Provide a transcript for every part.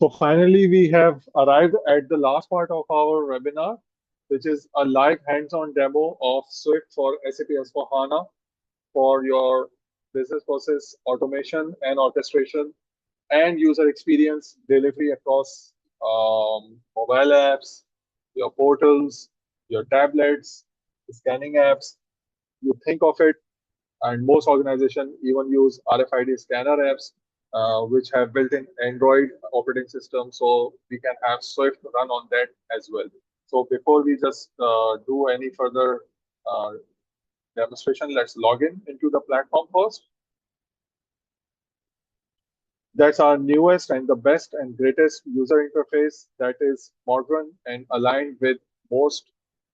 So finally, we have arrived at the last part of our webinar, which is a live hands-on demo of Swift for SAP S/4HANA for your business process automation and orchestration and user experience delivery across mobile apps, your portals, your tablets, scanning apps. You think of it, and most organizations even use RFID scanner apps, which have built-in Android operating system, so we can have Swift run on that as well. So before we just do any further uh, demonstration, let's log in into the platform first. That's our newest and the best and greatest user interface that is modern and aligned with most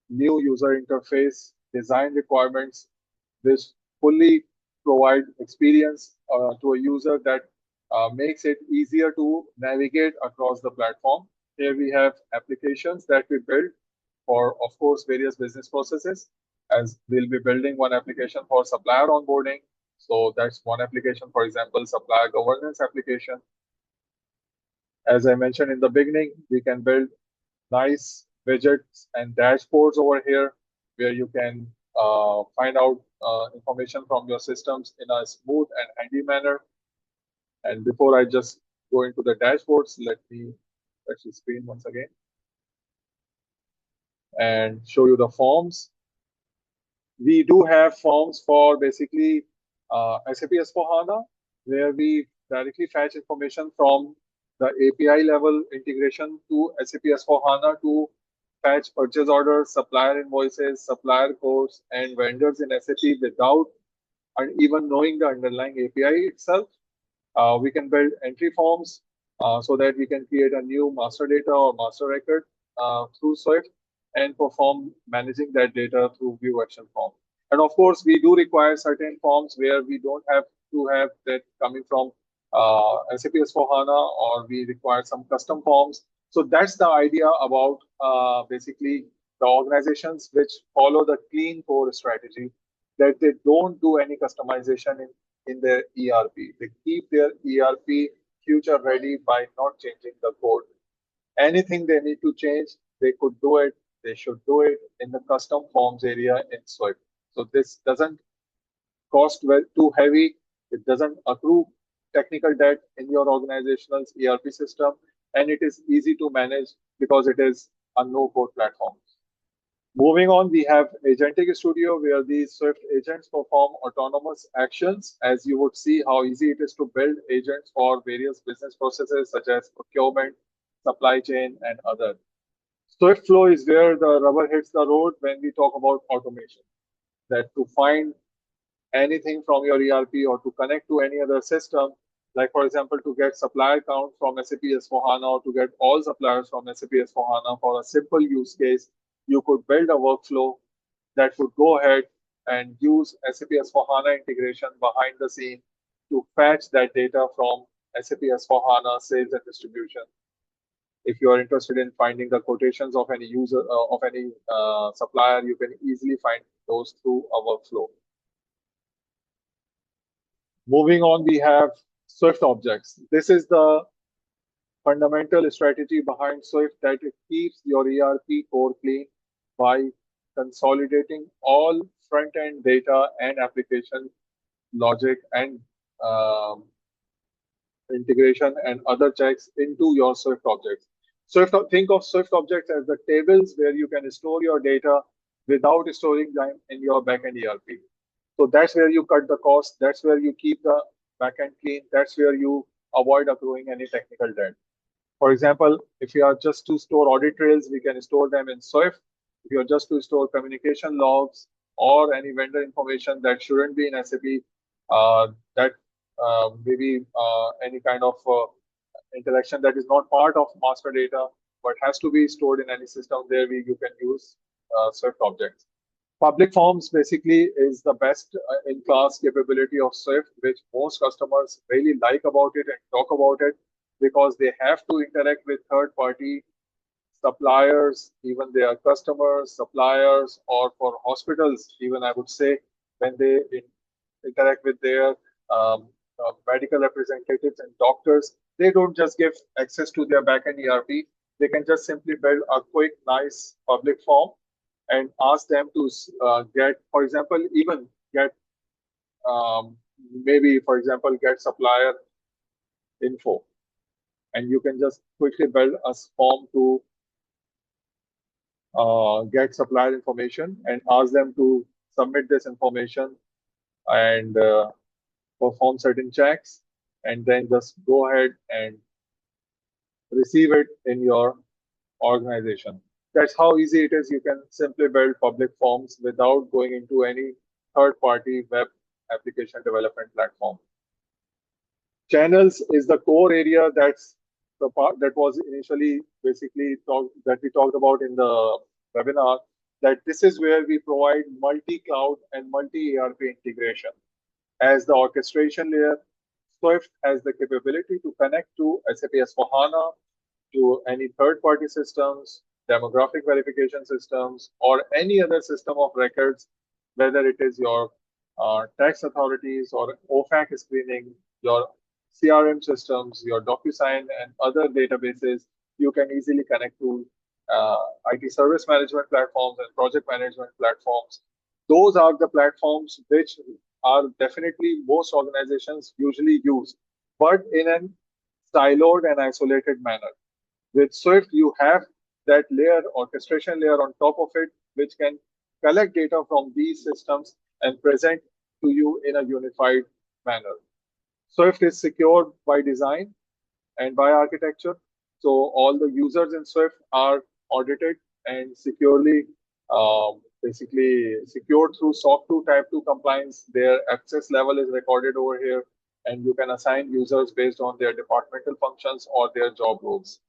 new user interface design requirements, which fully provide experience to a user that makes it easier to navigate across the platform. Here we have applications that we build for, of course, various business processes, as we'll be building one application for supplier onboarding. So that's one application, for example, supplier governance application. As I mentioned in the beginning, we can build nice widgets and dashboards over here where you can find out information from your systems in a smooth and handy manner. And before I just go into the dashboards, let me touch the screen once again and show you the forms. We do have forms for basically SAP S/4HANA, where we directly fetch information from the API level integration to SAP S/4HANA to fetch purchase orders, supplier invoices, supplier codes, and vendors in SAP without and even knowing the underlying API itself. We can build entry forms so that we can create a new master data or master record through Swift and perform managing that data through view action form. And of course, we do require certain forms where we don't have to have that coming from SAP S/4HANA, or we require some custom forms. So that's the idea about basically the organizations which follow the clean core strategy, that they don't do any customization in their ERP. They keep their ERP future ready by not changing the code. Anything they need to change, they could do it. They should do it in the custom forms area in Swift. So this doesn't cost well too heavy. It doesn't accrue technical debt in your organizational ERP system, and it is easy to manage because it is a no-code platform. Moving on, we have Agentic Studio, where these Swift agents perform autonomous actions. As you would see how easy it is to build agents for various business processes such as procurement, supply chain, and other. Swift flow is where the rubber hits the road when we talk about automation. That to find anything from your ERP or to connect to any other system, like for example, to get supplier count from SAP S/4HANA or to get all suppliers from SAP S/4HANA for a simple use case, you could build a workflow that would go ahead and use SAP S/4HANA integration behind the scene to fetch that data from SAP S/4HANA sales and distribution. If you are interested in finding the quotations of any user of any supplier, you can easily find those through a workflow. Moving on, we have Swift objects. This is the fundamental strategy behind Swift, that it keeps your ERP core clean by consolidating all front-end data and application logic and integration and other checks into your Swift objects. Think of Swift objects as the tables where you can store your data without storing them in your backend ERP. So that's where you cut the cost. That's where you keep the backend clean. That's where you avoid accruing any technical debt. For example, if you are just to store audit trails, we can store them in Swift. If you're just to store communication logs or any vendor information that shouldn't be in SAP, that maybe any kind of interaction that is not part of master data but has to be stored in any system, there you can use Swift objects. Public forms basically is the best in-class capability of Swift, which most customers really like about it and talk about it, because they have to interact with third-party suppliers, even their customers, suppliers, or for hospitals, even I would say, when they interact with their medical representatives and doctors, they don't just give access to their backend ERP. They can just simply build a quick, nice public form and ask them to get, for example, even get maybe, for example, get supplier info, and you can just quickly build a form to get supplier information and ask them to submit this information and perform certain checks, and then just go ahead and receive it in your organization. That's how easy it is. You can simply build public forms without going into any third-party web application development platform. Channels is the core area. That's the part that was initially basically that we talked about in the webinar, that this is where we provide multi-cloud and multi-ERP integration. As the orchestration layer, Swift has the capability to connect to SAP S/4HANA, to any third-party systems, demographic verification systems, or any other system of records, whether it is your tax authorities or OFAC screening, your CRM systems, your DocuSign, and other databases. You can easily connect to IT service management platforms and project management platforms. Those are the platforms which are definitely most organizations usually use, but in an siloed and isolated manner. With Swift, you have that layer, orchestration layer on top of it, which can collect data from these systems and present to you in a unified manner. Swift is secure by design and by architecture. So all the users in Swift are audited and securely, basically secured through SOC 2 Type 2 compliance. Their access level is recorded over here, and you can assign users based on their departmental functions or their job roles.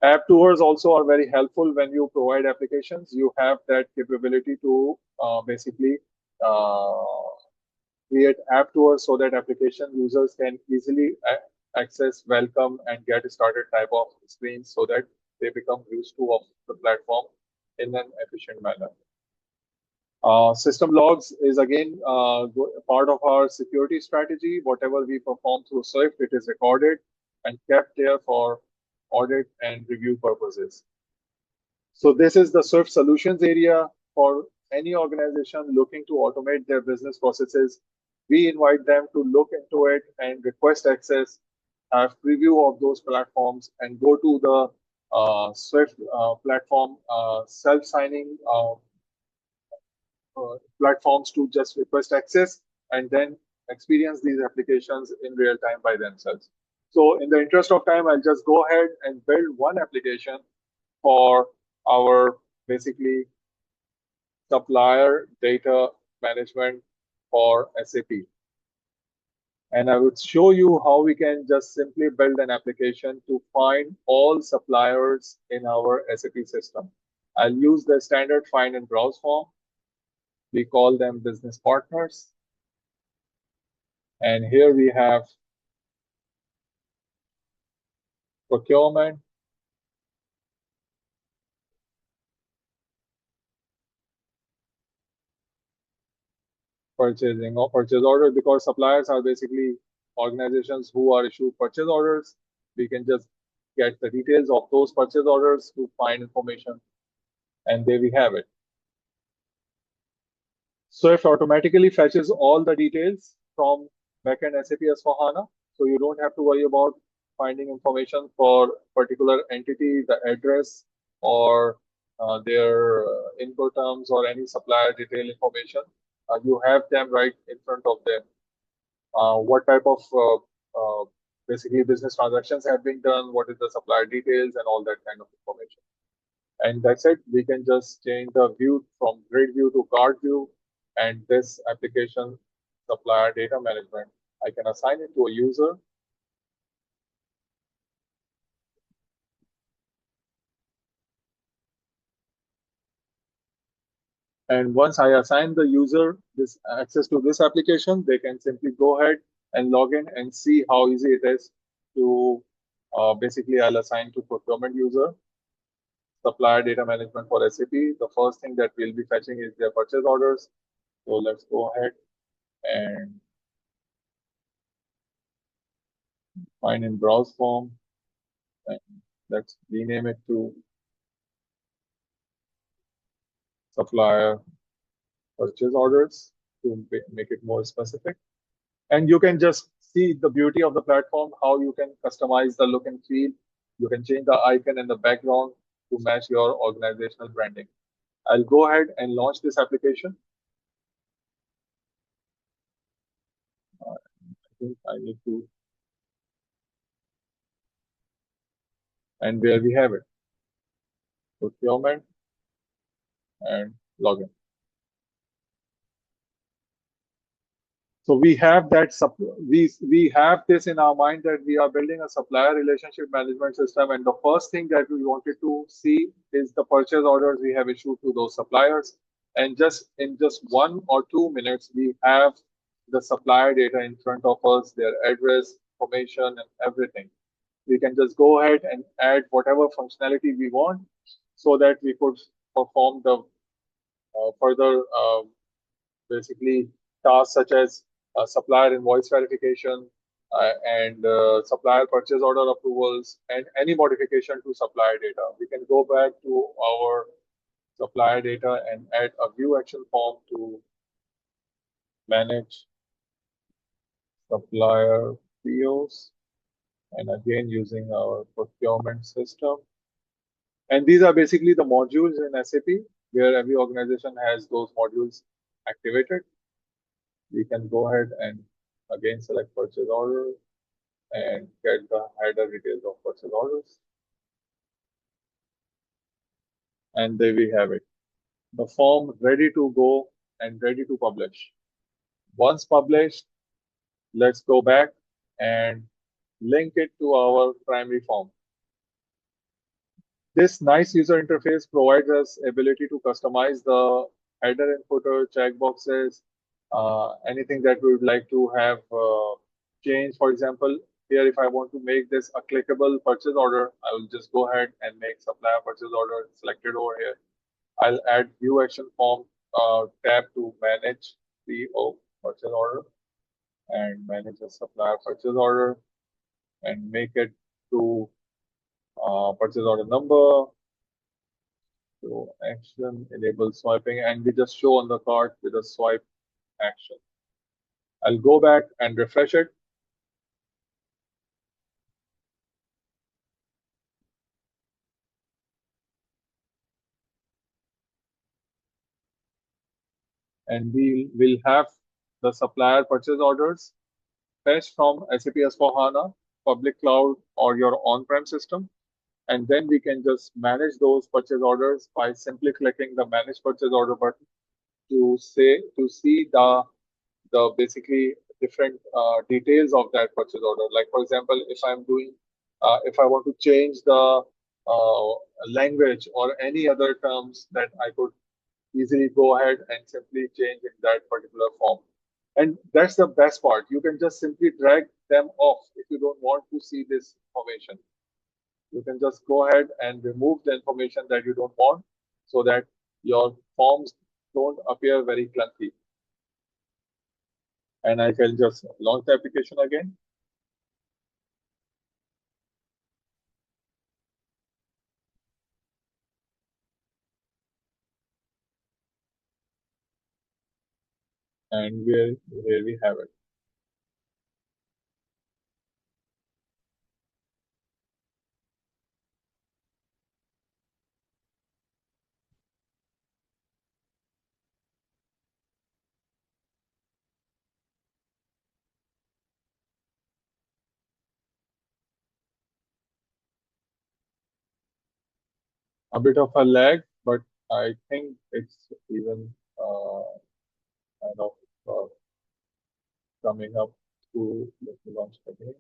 App tours also are very helpful when you provide applications. You have that capability to basically create app tours so that application users can easily access, welcome, and get started type of screens so that they become used to of the platform in an efficient manner. System logs is again part of our security strategy. Whatever we perform through Swift, it is recorded and kept there for audit and review purposes. So this is the Swift solutions area for any organization looking to automate their business processes. We invite them to look into it and request access, have preview of those platforms, and go to the Swift platform self-signing platforms to just request access and then experience these applications in real time by themselves. So in the interest of time, I'll just go ahead and build one application for our basically supplier data management for SAP. And I would show you how we can just simply build an application to find all suppliers in our SAP system. I'll use the standard find and browse form. We call them business partners. And here we have procurement, purchasing or purchase order, because suppliers are basically organizations who are issued purchase orders. We can just get the details of those purchase orders to find information, and there we have it. Swift automatically fetches all the details from backend SAP S/4HANA, so you don't have to worry about finding information for particular entity, the address, or their Incoterms or any supplier detail information. You have them right in front of them. What type of basically business transactions have been done, what is the supplier details, and all that kind of information. And that's it. We can just change the view from grid view to card view. And this application, supplier data management, I can assign it to a user. And once I assign the user this access to this application, they can simply go ahead and log in and see how easy it is to basically I'll assign to procurement user, supplier data management for SAP. The first thing that we'll be fetching is their purchase orders. So let's go ahead and find in browse form, and let's rename it to supplier purchase orders to make it more specific. And you can just see the beauty of the platform, how you can customize the look and feel. You can change the icon and the background to match your organizational branding. I'll go ahead and launch this application. I think I need to, and there we have it, procurement and login. So we have that we have this in our mind that we are building a supplier relationship management system, and the first thing that we wanted to see is the purchase orders we have issued to those suppliers. And just in just 1 or 2 minutes, we have the supplier data in front of us, their address, information, and everything. We can just go ahead and add whatever functionality we want so that we could perform the further basically tasks such as supplier invoice verification and supplier purchase order approvals and any modification to supplier data. We can go back to our supplier data and add a view action form to manage supplier POs, and again using our procurement system. And these are basically the modules in SAP where every organization has those modules activated. We can go ahead and again select purchase order and get the header details of purchase orders. And there we have it. The form ready to go and ready to publish. Once published, let's go back and link it to our primary form. This nice user interface provides us ability to customize the header and footer, checkboxes, anything that we would like to have changed. For example, here if I want to make this a clickable purchase order, I will just go ahead and make supplier purchase order selected over here. I'll add view action form tab to manage PO purchase order and manage a supplier purchase order and make it to purchase order number. So action enable swiping, and we just show on the cart with a swipe action. I'll go back and refresh it. And we will have the supplier purchase orders fetched from SAP S/4HANA, public cloud, or your on-prem system. And then we can just manage those purchase orders by simply clicking the manage purchase order button to see the basically different details of that purchase order. Like for example, if I want to change the language or any other terms that I could easily go ahead and simply change in that particular form. And that's the best part. You can just simply drag them off if you don't want to see this information. You can just go ahead and remove the information that you don't want so that your forms don't appear very clunky. And I can just launch the application again. And here we have it. A bit of a lag, but I think it's even kind of uh, coming up to let me launch it again.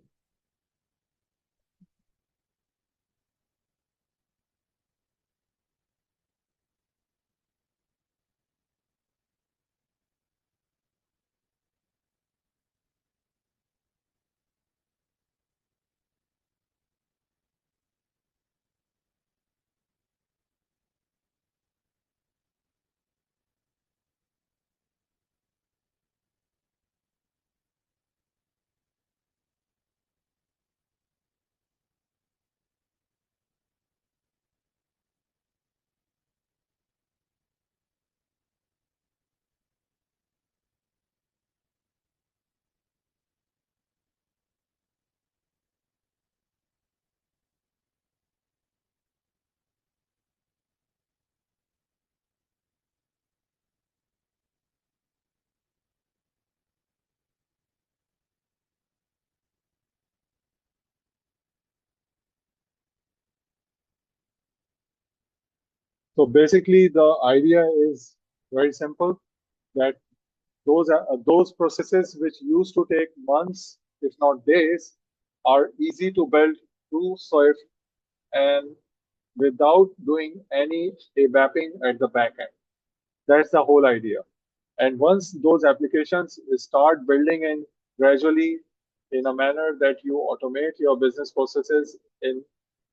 So basically, the idea is very simple that those processes which used to take months, if not days, are easy to build through Swift and without doing any mapping at the back end. That's the whole idea. And once those applications start building in gradually in a manner that you automate your business processes in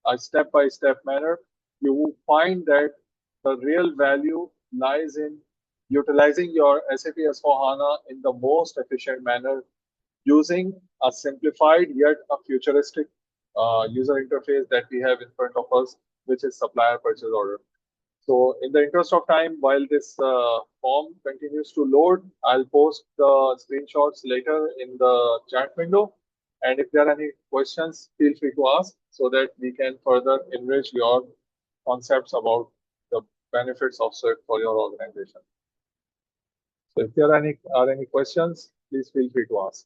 a step-by-step manner, you will find that the real value lies in utilizing your SAP S/4HANA in the most efficient manner using a simplified yet a futuristic user interface that we have in front of us, which is supplier purchase order. So in the interest of time, while this form continues to load, I'll post the screenshots later in the chat window. And if there are any questions, feel free to ask so that we can further enrich your concepts about the benefits of Swift for your organization. So if there are any questions, please feel free to ask.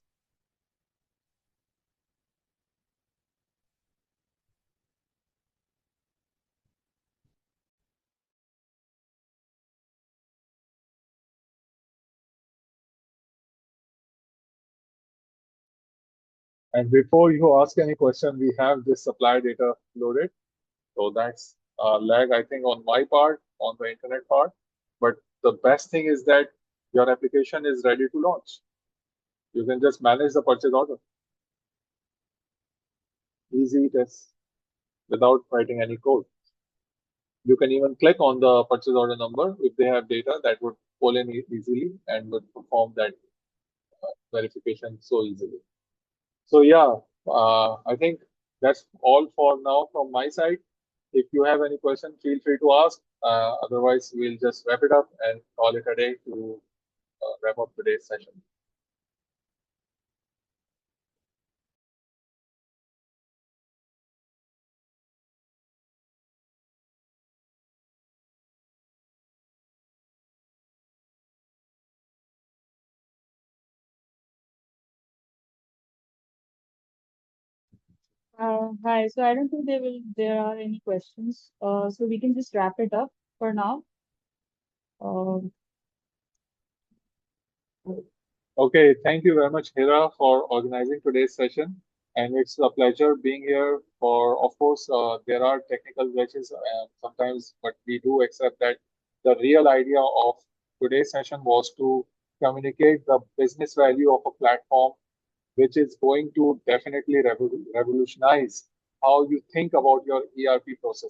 And before you ask any question, we have this supply data loaded. So that's lag, I think, on my part, on the internet part. But the best thing is that your application is ready to launch. You can just manage the purchase order. Easy it is without writing any code. You can even click on the purchase order number if they have data that would pull in easily and would perform that verification so easily. So yeah, I think that's all for now from my side. If you have any question, feel free to ask. Otherwise, we'll just wrap it up and call it a day to wrap up today's session. Hi. So I don't think there are any questions. So we can just wrap it up for now. Um, Okay, thank you very much, Hira, for organizing today's session. And it's a pleasure being here. Of course, there are technical glitches sometimes, but we do accept that the real idea of today's session was to communicate the business value of a platform which is going to definitely revolutionize how you think about your ERP process.